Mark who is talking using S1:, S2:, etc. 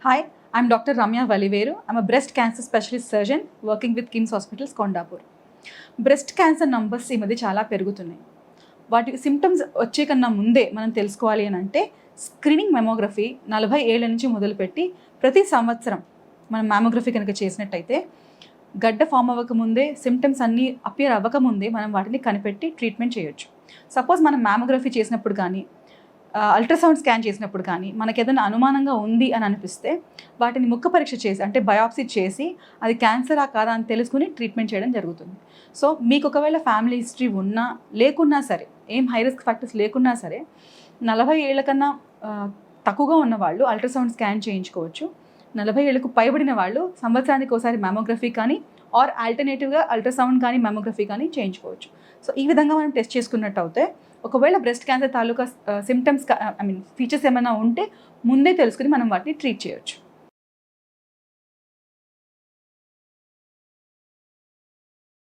S1: Hi, I'm Dr. Ramya Valiveru. I'm a breast cancer specialist surgeon working with KIMS Hospitals, Kondapur. Breast cancer numbers ఈ మధ్య చాలా పెరుగుతున్నాయి. వాటి symptoms వచ్చే కన్నా ముందే మనం తెలుసుకోవాలి అని అంటే స్క్రీనింగ్ మెమోగ్రఫీ 40 ఏళ్ల నుంచి మొదలుపెట్టి ప్రతి సంవత్సరం మనం మ్యామోగ్రఫీ కనుక చేసినట్టయితే గడ్డ ఫామ్ అవ్వకముందే సిమ్టమ్స్ అన్నీ అపియర్ అవ్వకముందే మనం వాటిని కనిపెట్టి ట్రీట్మెంట్ చేయొచ్చు. సపోజ్ మనం మ్యామోగ్రఫీ చేసినప్పుడు కానీ అల్ట్రాసౌండ్ స్కాన్ చేసినప్పుడు కానీ మనకు ఏదైనా అనుమానంగా ఉంది అని అనిపిస్తే వాటిని ముక్క పరీక్ష చేసి అంటే బయాప్సీ చేసి అది క్యాన్సరా కాదా అని తెలుసుకుని ట్రీట్మెంట్ చేయడం జరుగుతుంది. సో మీకు ఒకవేళ ఫ్యామిలీ హిస్టరీ ఉన్నా లేకున్నా సరే, ఏం హై రిస్క్ ఫ్యాక్టర్స్ లేకున్నా సరే 40 ఏళ్ల కన్నా తక్కువగా ఉన్న వాళ్ళు అల్ట్రాసౌండ్ స్కాన్ చేయించుకోవచ్చు. 40 ఏళ్లకు పైబడిన వాళ్ళు సంవత్సరానికి ఒకసారి మ్యామోగ్రఫీ కానీ ఆర్ ఆల్టర్నేటివ్గా అల్ట్రాసౌండ్ కానీ మ్యామోగ్రఫీ కానీ చేయించుకోవచ్చు. సో ఈ విధంగా మనం టెస్ట్ చేసుకున్నట్టు అయితే ఒకవేళ బ్రెస్ట్ క్యాన్సర్ తాలూకా సిమ్టమ్స్ ఫీచర్స్ ఏమైనా ఉంటే ముందే తెలుసుకుని మనం వాటిని ట్రీట్ చేయొచ్చు.